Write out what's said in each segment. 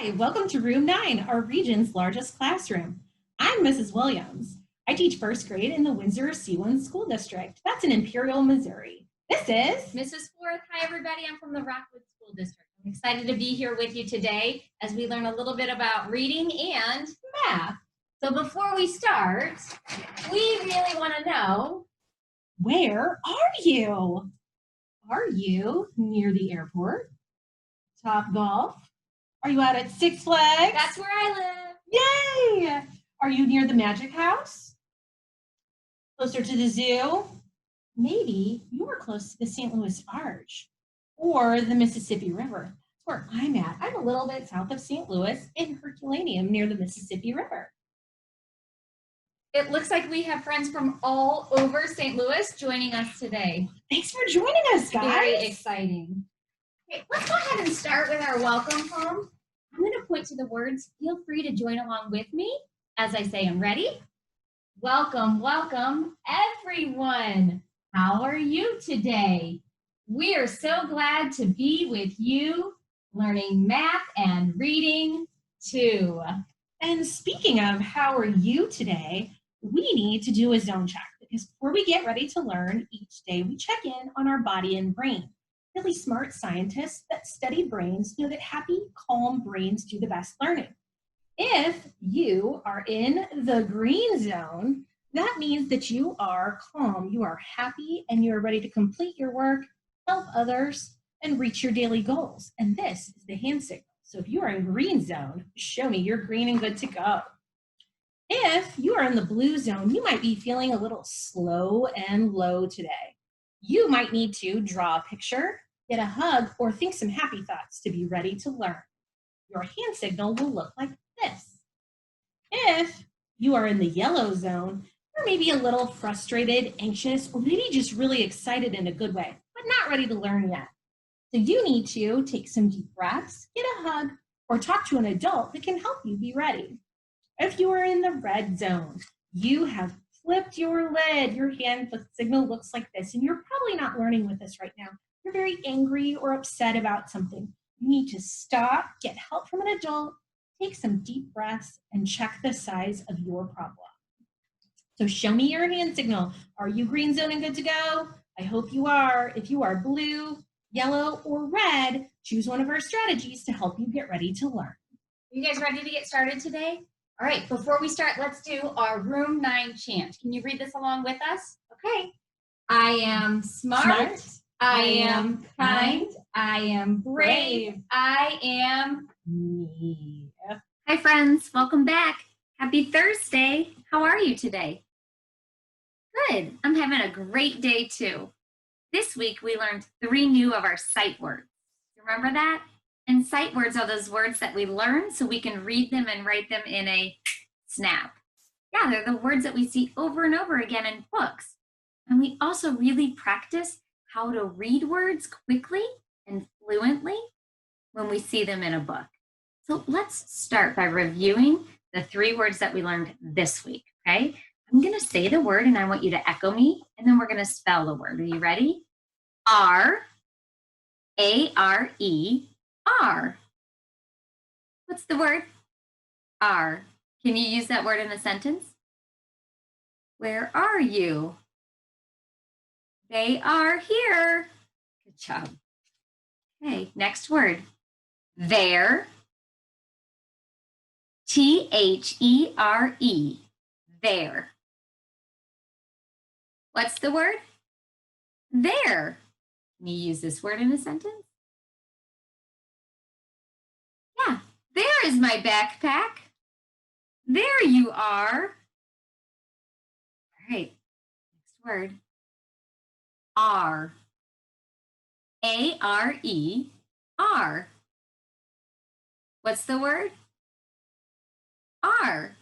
Hi, welcome to Room 9, our region's largest classroom. I'm Mrs. Williams. I teach first grade in the Windsor C1 School District. That's in Imperial, Missouri. This is Mrs. Forth. Hi, everybody. I'm from the Rockwood School District. I'm excited to be here with you today as we learn a little bit about reading and math. So before we start, we really want to know, where are you? Are you near the airport? Top Golf? Are you out at Six Flags? That's where I live. Yay! Are you near the Magic House? Closer to the zoo? Maybe you are close to the St. Louis Arch or the Mississippi River. That's where I'm at. I'm a little bit south of St. Louis in Herculaneum near the Mississippi River. It looks like we have friends from all over St. Louis joining us today. Thanks for joining us, guys. Very exciting. Okay, let's go ahead and start with our welcome poem. I'm going to point to the words. Feel free to join along with me as I say them. Ready? Welcome, welcome, everyone. How are you today? We are so glad to be with you, learning math and reading too. And speaking of how are you today, we need to do a zone check because before we get ready to learn, each day we check in on our body and brain. Really smart scientists that study brains know that happy, calm brains do the best learning. If you are in the green zone, that means that you are calm, you are happy, and you are ready to complete your work, help others, and reach your daily goals. And this is the hand signal. So if you are in green zone, show me you're green and good to go. If you are in the blue zone, you might be feeling a little slow and low today. You might need to draw a picture, get a hug, or think some happy thoughts to be ready to learn. Your hand signal will look like this. If you are in the yellow zone, you're maybe a little frustrated, anxious, or maybe just really excited in a good way, but not ready to learn yet. So you need to take some deep breaths, get a hug, or talk to an adult that can help you be ready. If you are in the red zone, you have flipped your lid. Your hand signal looks like this, and you're probably not learning with this right now. You're very angry or upset about something. You need to stop, get help from an adult, take some deep breaths, and check the size of your problem. So show me your hand signal. Are you green zone and good to go? I hope you are. If you are blue, yellow, or red, choose one of our strategies to help you get ready to learn. Are you guys ready to get started today? All right, before we start, let's do our Room 9 chant. Can you read this along with us? Okay. I am smart. I am kind. I am brave. I am me. Hi, friends. Welcome back. Happy Thursday. How are you today? Good. I'm having a great day, too. This week, we learned 3 new of our sight words. Remember that? And sight words are those words that we learn so we can read them and write them in a snap. Yeah, they're the words that we see over and over again in books. And we also really practice how to read words quickly and fluently when we see them in a book. So let's start by reviewing the 3 words that we learned this week, okay? I'm going to say the word and I want you to echo me, and then we're going to spell the word. Are you ready? R, A-R-E, R. What's the word? R. Can you use that word in a sentence? Where are you? They are here. Good job. Okay, next word. There. T-H-E-R-E. There. What's the word? There. Can you use this word in a sentence? Yeah. There is my backpack. There you are. All right. Next word. R. A-R-E. R. What's the word? R.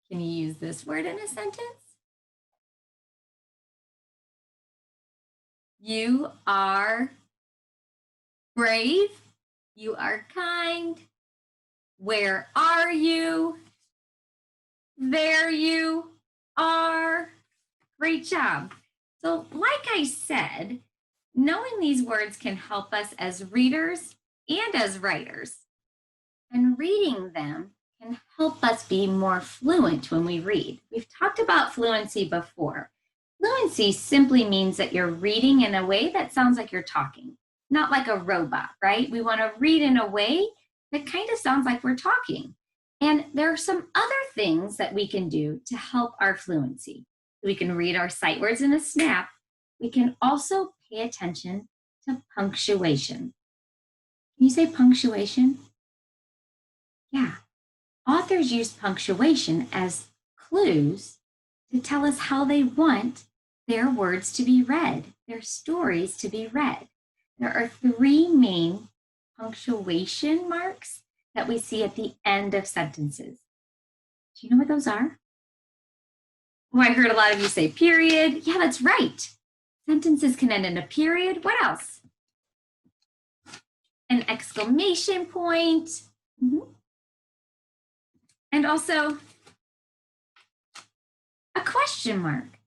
Can you use this word in a sentence? You are brave. You are kind. Where are you? There you are. Great job. So like I said, knowing these words can help us as readers and as writers. and reading them can help us be more fluent when we read. We've talked about fluency before. Fluency simply means that you're reading in a way that sounds like you're talking, not like a robot, right? We want to read in a way that kind of sounds like we're talking. And there are some other things that we can do to help our fluency. We can read our sight words in a snap. We can also pay attention to punctuation. Can you say punctuation? Yeah. Authors use punctuation as clues to tell us how they want their words to be read, their stories to be read. There are 3 main punctuation marks that we see at the end of sentences. Do you know what those are? Oh, I heard a lot of you say period. Yeah, that's right. Sentences can end in a period. What else? An exclamation point. And also a question mark.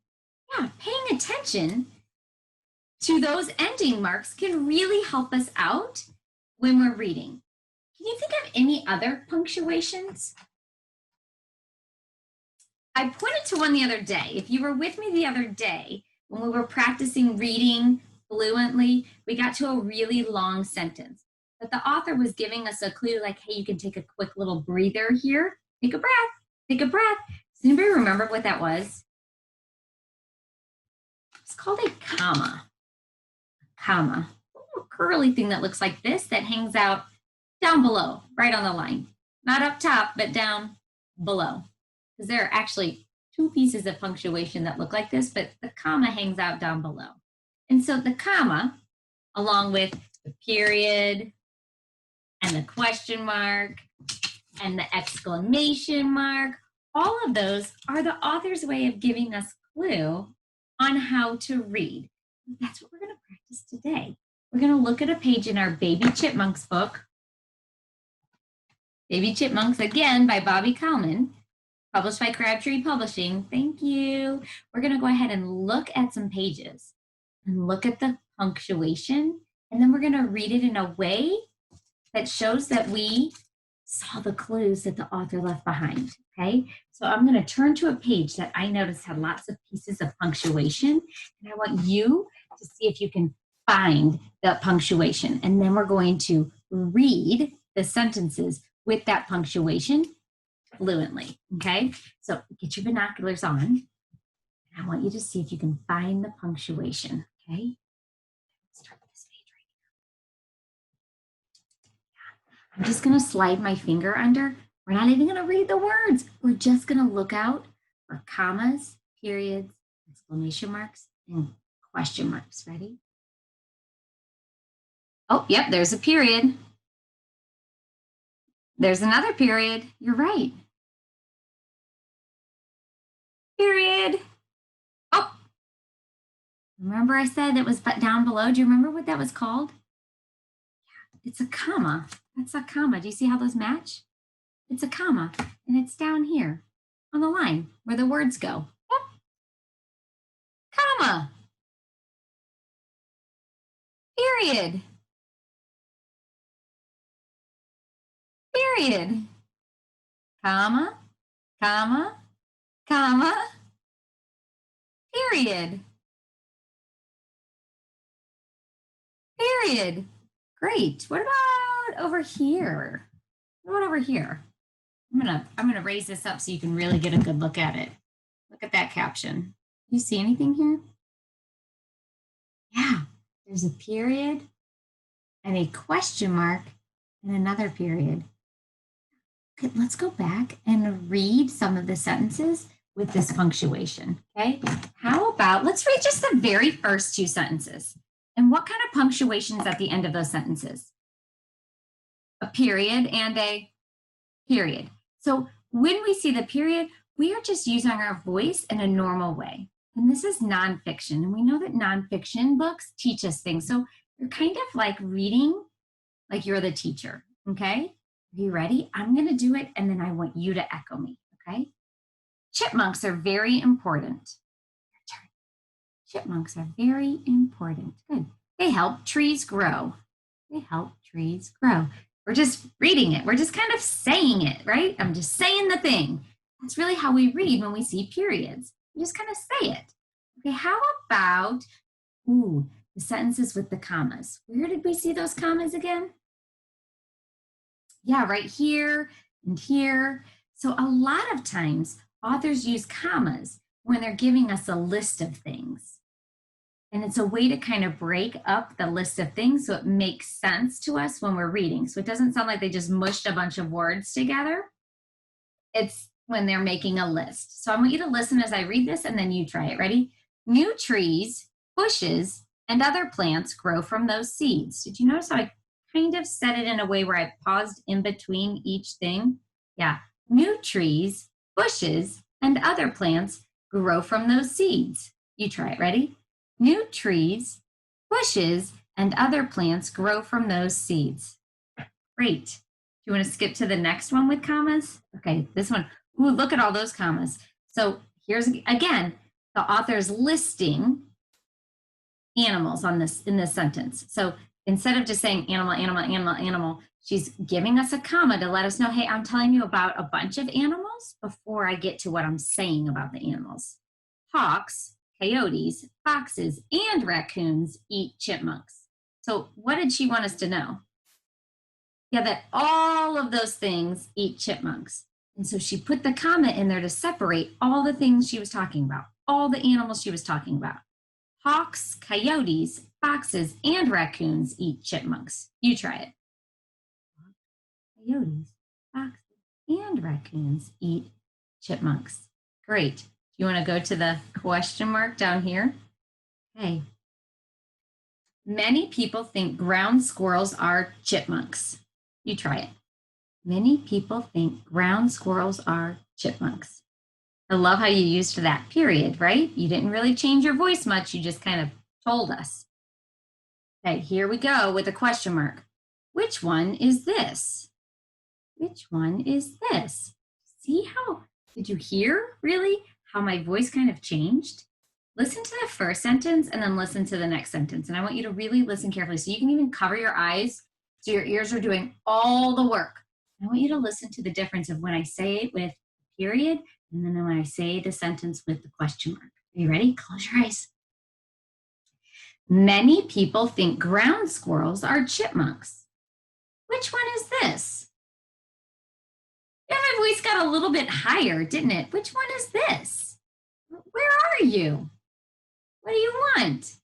Yeah, paying attention to those ending marks can really help us out when we're reading. Can you think of any other punctuations? I pointed to one the other day. If you were with me the other day, when we were practicing reading fluently, we got to a really long sentence. But the author was giving us a clue like, hey, you can take a quick little breather here. Take a breath, take a breath. Does anybody remember what that was? It's called a comma. A comma. A little curly thing that looks like this that hangs out down below, right on the line. Not up top, but down below. Because there are actually 2 pieces of punctuation that look like this, but the comma hangs out down below. And so the comma, along with the period and the question mark and the exclamation mark, all of those are the author's way of giving us clue on how to read. That's what we're going to practice today. We're going to look at a page in our Baby Chipmunks book. Baby Chipmunks, again, by Bobbie Kalman, published by Crabtree Publishing. Thank you. We're going to go ahead and look at some pages and look at the punctuation, and then we're going to read it in a way that shows that we saw the clues that the author left behind, okay? So I'm going to turn to a page that I noticed had lots of pieces of punctuation, and I want you to see if you can find the punctuation, and then we're going to read the sentences with that punctuation fluently, okay? So get your binoculars on, and I want you to see if you can find the punctuation, okay? Start with this page right here. I'm just gonna slide my finger under. We're not even gonna read the words. We're just gonna look out for commas, periods, exclamation marks, and question marks. Ready? Oh, yep, there's a period. There's another period. You're right. Period. Oh, remember I said it was down below? Do you remember what that was called? Yeah, it's a comma. That's a comma. Do you see how those match? It's a comma, and it's down here on the line where the words go. Yep. Comma. Period. Period. Comma, comma, comma, period. Period. Great. What about over here? What about over here? I'm gonna raise this up so you can really get a good look at it. Look at that caption. You see anything here? Yeah, there's a period and a question mark and another period. Okay, let's go back and read some of the sentences with this punctuation, okay? How about, let's read just the very first 2 sentences. And what kind of punctuation is at the end of those sentences? A period and a period. So when we see the period, we are just using our voice in a normal way. And this is nonfiction. And we know that nonfiction books teach us things. So you're kind of like reading like you're the teacher, okay? Are you ready? I'm going to do it, and then I want you to echo me, okay? Chipmunks are very important. Your turn. Chipmunks are very important. Good. They help trees grow. They help trees grow. We're just reading it. We're just kind of saying it, right? I'm just saying the thing. That's really how we read when we see periods. We just kind of say it. Okay, how about, the sentences with the commas. Where did we see those commas again? Yeah, right here and here. So a lot of times authors use commas when they're giving us a list of things. And it's a way to kind of break up the list of things so it makes sense to us when we're reading. So it doesn't sound like they just mushed a bunch of words together. It's when they're making a list. So I want you to listen as I read this and then you try it. Ready? New trees, bushes, and other plants grow from those seeds. Did you notice how I kind of said it in a way where I paused in between each thing? Yeah. New trees, bushes, and other plants grow from those seeds. You try it. Ready? New trees, bushes, and other plants grow from those seeds. Great. Do you want to skip to the next one with commas? Okay, this one. Ooh, look at all those commas. So here's, again, the author's listing animals in this sentence. So instead of just saying animal, animal, animal, animal, she's giving us a comma to let us know, hey, I'm telling you about a bunch of animals before I get to what I'm saying about the animals. Hawks, coyotes, foxes, and raccoons eat chipmunks. So what did she want us to know? Yeah, that all of those things eat chipmunks. And so she put the comma in there to separate all the things she was talking about, all the animals she was talking about. Hawks, coyotes, foxes, and raccoons eat chipmunks. You try it. Coyotes, foxes, and raccoons eat chipmunks. Great. You want to go to the question mark down here? Okay. Many people think ground squirrels are chipmunks. You try it. Many people think ground squirrels are chipmunks. I love how you used that period, right? You didn't really change your voice much. You just kind of told us. Okay, here we go with a question mark. Which one is this? Which one is this? See how, did you hear really how my voice kind of changed? Listen to the first sentence and then listen to the next sentence. And I want you to really listen carefully. So you can even cover your eyes so your ears are doing all the work. I want you to listen to the difference of when I say it with a period and then when I say the sentence with the question mark. Are you ready? Close your eyes. Many people think ground squirrels are chipmunks. Which one is this? Yeah, my voice got a little bit higher, didn't it? Which one is this? Where are you? What do you want?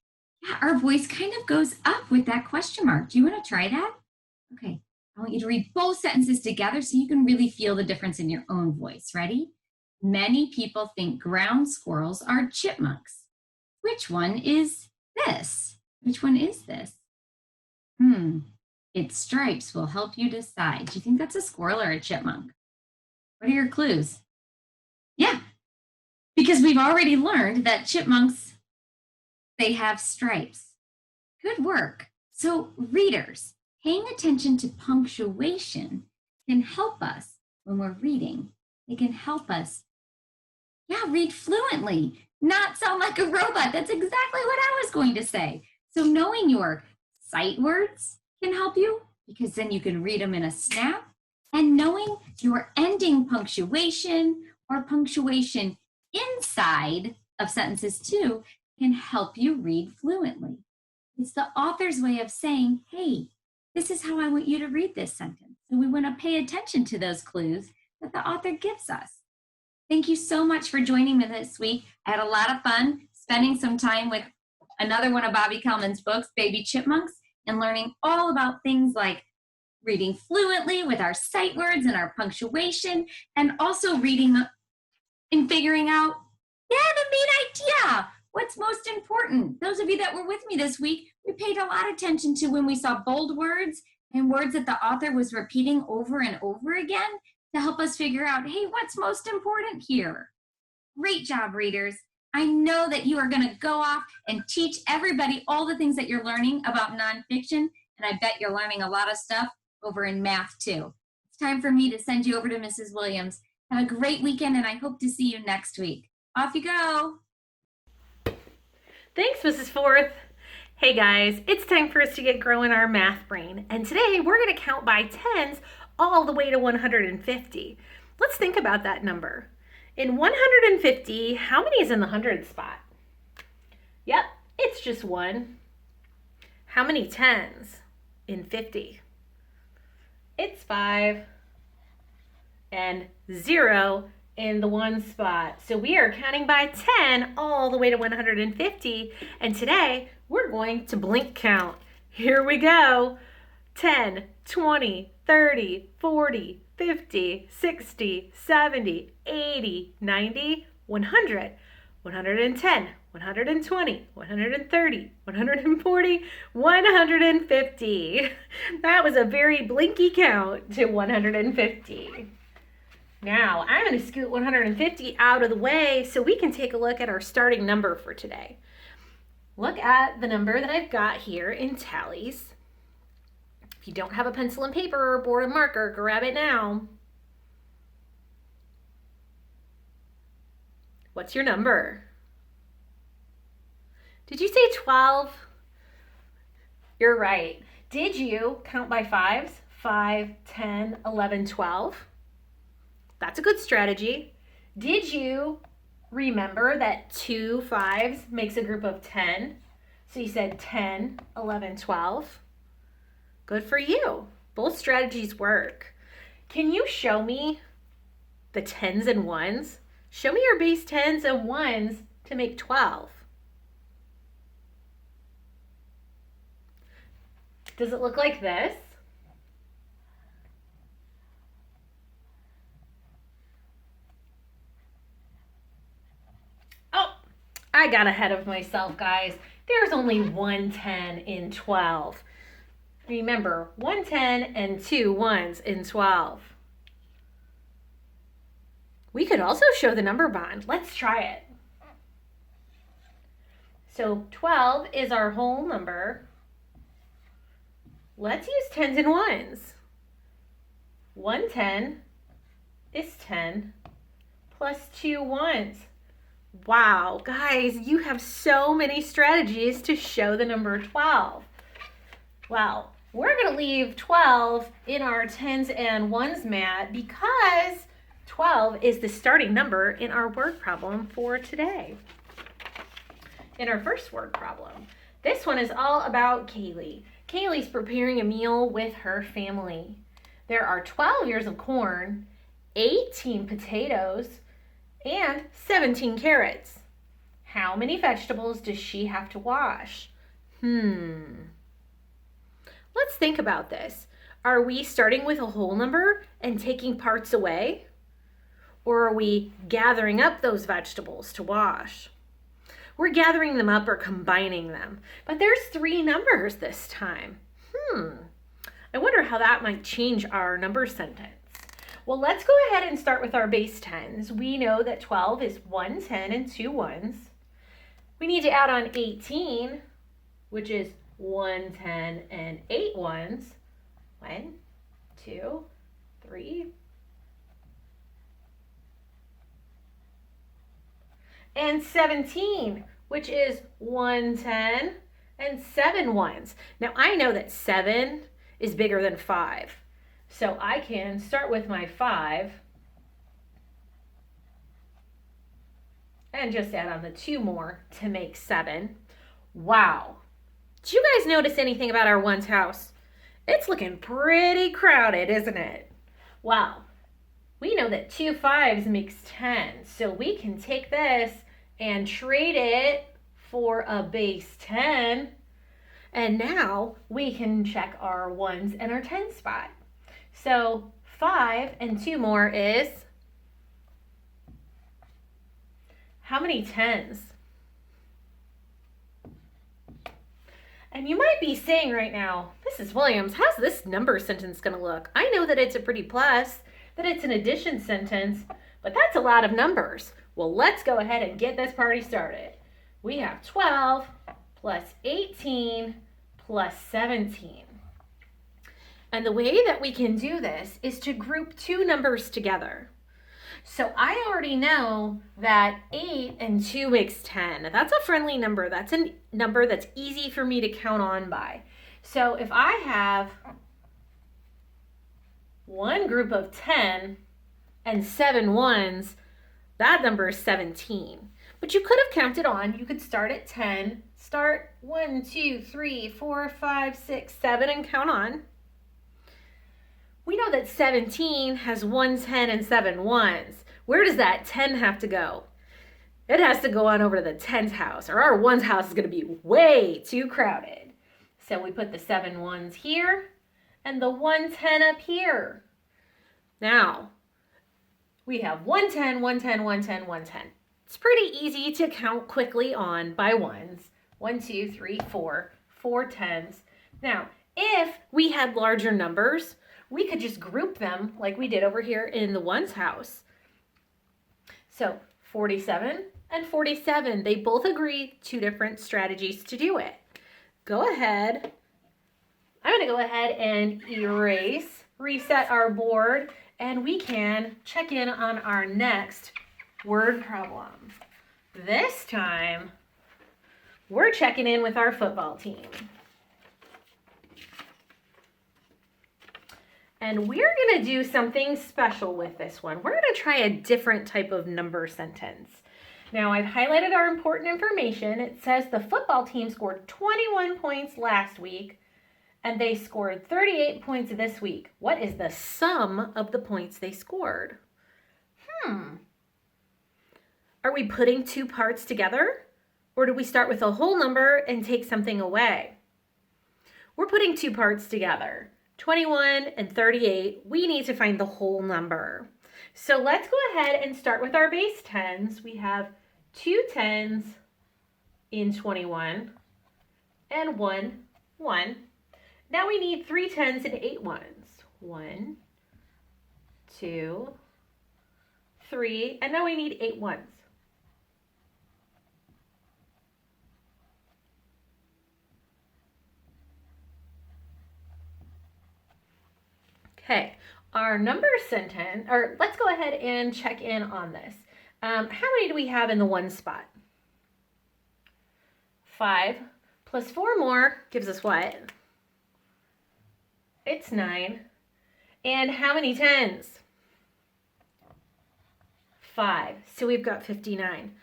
Yeah, our voice kind of goes up with that question mark. Do you want to try that? Okay, I want you to read both sentences together so you can really feel the difference in your own voice. Ready? Many people think ground squirrels are chipmunks. Which one is this? Which one is this? Its stripes will help you decide. Do you think that's a squirrel or a chipmunk? What are your clues? Yeah, because we've already learned that chipmunks, they have stripes. Good work. So readers, paying attention to punctuation can help us when we're reading. It can help us, read fluently, not sound like a robot. That's exactly what I was going to say. So knowing your sight words can help you because then you can read them in a snap. And knowing your ending punctuation or punctuation inside of sentences too can help you read fluently. It's the author's way of saying, hey, this is how I want you to read this sentence. So we want to pay attention to those clues that the author gives us. Thank you so much for joining me this week. I had a lot of fun spending some time with another one of Bobbie Kalman's books, Baby Chipmunks, and learning all about things like reading fluently with our sight words and our punctuation, and also reading and figuring out, the main idea, what's most important. Those of you that were with me this week, we paid a lot of attention to when we saw bold words and words that the author was repeating over and over again to help us figure out, hey, what's most important here? Great job, readers. I know that you are going to go off and teach everybody all the things that you're learning about nonfiction, and I bet you're learning a lot of stuff over in math too. It's time for me to send you over to Mrs. Williams. Have a great weekend, and I hope to see you next week. Off you go. Thanks, Mrs. Forth. Hey guys, it's time for us to get growing our math brain, and today we're going to count by tens all the way to 150. Let's think about that number. In 150, how many is in the hundred spot? Yep, it's just one. How many tens in 50? It's 5 and 0 in the one spot. So we are counting by 10 all the way to 150, and today we're going to blink count. Here we go. 10, 20, 30, 40, 50, 60, 70, 80, 90, 100, 110, 120, 130, 140, 150. That was a very blinky count to 150. Now, I'm going to scoot 150 out of the way so we can take a look at our starting number for today. Look at the number that I've got here in tallies. If you don't have a pencil and paper or a board and marker, grab it now. What's your number? Did you say 12? You're right. Did you count by fives? 5, 10, 11, 12? That's a good strategy. Did you remember that 2 5s makes a group of 10? So you said 10, 11, 12. Good for you. Both strategies work. Can you show me the tens and ones? Show me your base tens and ones to make 12. Does it look like this? Oh, I got ahead of myself, guys. There's only one 10 in 12. Remember, 1 10 and 2 ones in 12. We could also show the number bond. Let's try it. So 12 is our whole number. Let's use tens and ones. 110 is 10 plus 2 ones. Wow, guys, you have so many strategies to show the number 12. Well, we're going to leave 12 in our tens and ones mat because 12 is the starting number in our word problem for today. In our first word problem, this one is all about Kaylee. Kaylee's preparing a meal with her family. There are 12 ears of corn, 18 potatoes, and 17 carrots. How many vegetables does she have to wash? Let's think about this. Are we starting with a whole number and taking parts away? Or are we gathering up those vegetables to wash? We're gathering them up or combining them. But there's 3 numbers this time. I wonder how that might change our number sentence. Well, let's go ahead and start with our base tens. We know that 12 is 1 10 and 2 ones. We need to add on 18, which is 1 10 and 8 ones. 1, 2, 3. And 17, which is 1 10 and 7 ones. Now I know that 7 is bigger than 5. So I can start with my 5 and just add on the 2 more to make 7. Wow. Did you guys notice anything about our ones house? It's looking pretty crowded, isn't it? Wow. We know that 2 5s makes 10. So we can take this and trade it for a base 10. And now we can check our ones and our 10 spot. So 5 and 2 more is, how many 10s? And you might be saying right now, Mrs. Williams, how's this number sentence going to look? I know that it's a pretty plus, that it's an addition sentence, but that's a lot of numbers. Well, let's go ahead and get this party started. We have 12 plus 18 plus 17. And the way that we can do this is to group 2 numbers together. So I already know that 8 and 2 makes 10. That's a friendly number. That's a number that's easy for me to count on by. So if I have one group of 10 and 7 ones, that number is 17. But you could have counted on. You could start at 10, start 1, 2, 3, 4, 5, 6, 7, and count on. We know that 17 has 1 10 and 7 ones. Where does that 10 have to go? It has to go on over to the 10th house, or our ones house is going to be way too crowded. So we put the 7 ones here and the 1 10 up here. Now, we have 1 10, 1 10, 1 10, 1 10. It's pretty easy to count quickly on by ones. 1, 2, 3, 4, 4 tens. Now, if we had larger numbers, we could just group them like we did over here in the ones house. So 47 and 47, they both agree 2 different strategies to do it. Go ahead. I'm going to go ahead and erase, reset our board, and we can check in on our next word problem. This time, we're checking in with our football team. And we're going to do something special with this one. We're going to try a different type of number sentence. Now, I've highlighted our important information. It says the football team scored 21 points last week, and they scored 38 points this week. What is the sum of the points they scored? Are we putting 2 parts together? Or do we start with a whole number and take something away? We're putting 2 parts together. 21 and 38, we need to find the whole number. So let's go ahead and start with our base 10s. We have 2 10s in 21 and 1 1. Now we need 3 10s and 8 ones. 1, 2, 3, and now we need 8 ones. Okay, our number sentence, or let's go ahead and check in on this. How many do we have in the one spot? 5 plus 4 more gives us what? It's 9. And how many 10s? 5. So we've got 59.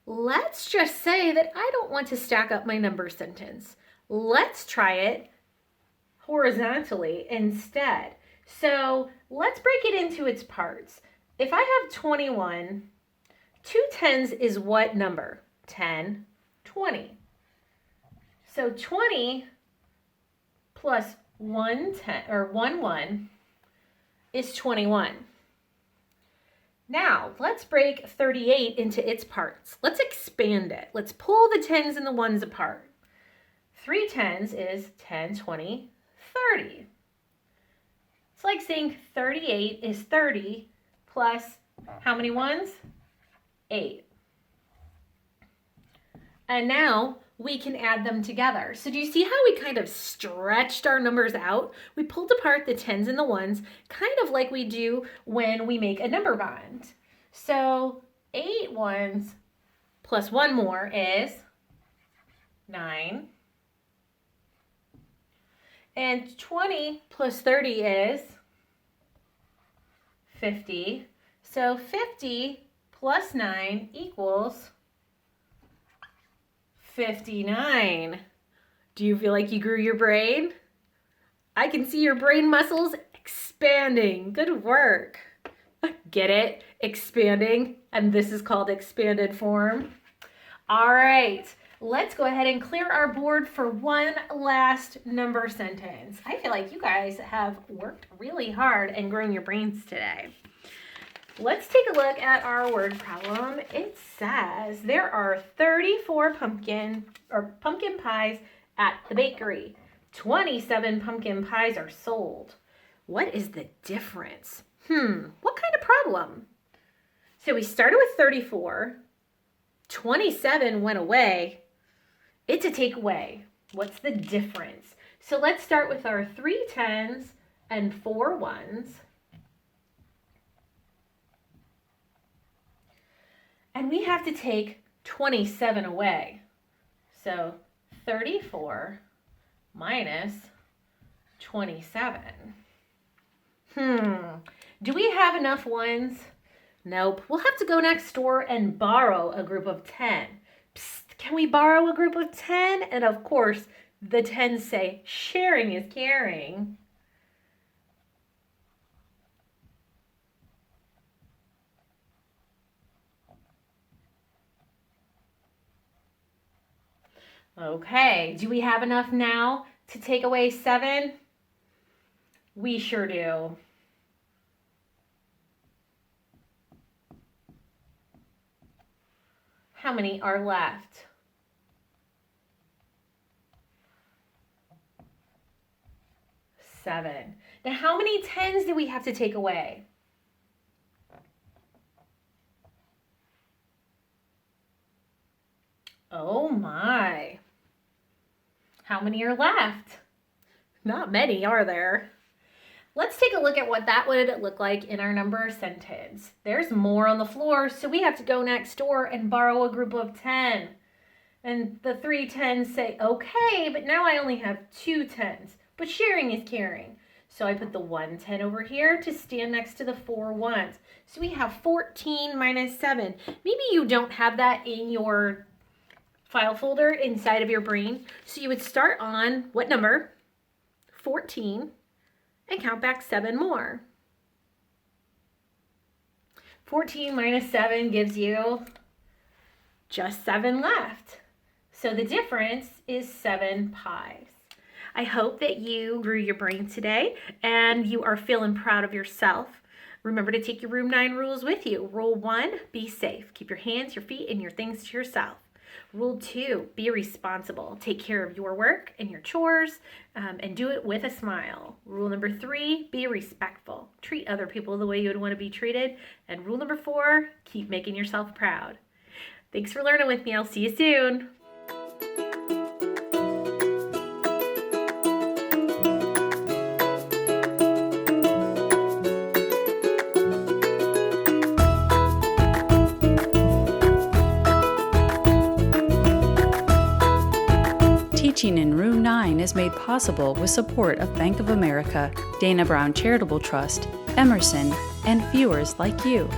Let's just say that I don't want to stack up my number sentence. Let's try it horizontally instead. So let's break it into its parts. If I have 21, 2 10s is what number? 10, 20. So 20 plus 1 10 or 1 1 is 21. Now let's break 38 into its parts. Let's expand it. Let's pull the 10s and the 1s apart. 3 10s is 10, 20, 30. It's like saying 38 is 30 plus how many ones? 8. And now we can add them together. So do you see how we kind of stretched our numbers out? We pulled apart the 10s and the 1s, kind of like we do when we make a number bond. So 8 ones plus 1 more is 9. And 20 plus 30 is 50. So 50 plus 9 equals 59. Do you feel like you grew your brain? I can see your brain muscles expanding. Good work. Get it? Expanding. And this is called expanded form. All right. Let's go ahead and clear our board for one last number sentence. I feel like you guys have worked really hard and grown your brains today. Let's take a look at our word problem. It says there are 34 pumpkin pies at the bakery. 27 pumpkin pies are sold. What is the difference? What kind of problem? So we started with 34. 27 went away. It's a takeaway. What's the difference? So let's start with our 3 10s and 4 1s. And we have to take 27 away. So 34 minus 27. Do we have enough ones? Nope. We'll have to go next door and borrow a group of 10. Psst, can we borrow a group of 10? And of course, the 10 say, sharing is caring. Okay, do we have enough now to take away 7? We sure do. How many are left? 7. Now, how many 10s do we have to take away? Oh my. How many are left? Not many, are there? Let's take a look at what that would look like in our number sentence. There's more on the floor, so we have to go next door and borrow a group of 10. And the 3 10s say, okay, but now I only have 2 10s. But sharing is caring. So I put the 1 10 over here to stand next to the 4 1s. So we have 14 minus 7. Maybe you don't have that in your file folder inside of your brain. So you would start on what number? 14, and count back 7 more. 14 minus 7 gives you just 7 left. So the difference is 7 pies. I hope that you grew your brain today and you are feeling proud of yourself. Remember to take your Room 9 rules with you. Rule 1, be safe. Keep your hands, your feet, and your things to yourself. Rule 2, be responsible. Take care of your work and your chores and do it with a smile. Rule number 3, be respectful. Treat other people the way you would want to be treated. And rule number 4, keep making yourself proud. Thanks for learning with me. I'll see you soon. Teaching in Room 9 is made possible with support of Bank of America, Dana Brown Charitable Trust, Emerson, and viewers like you.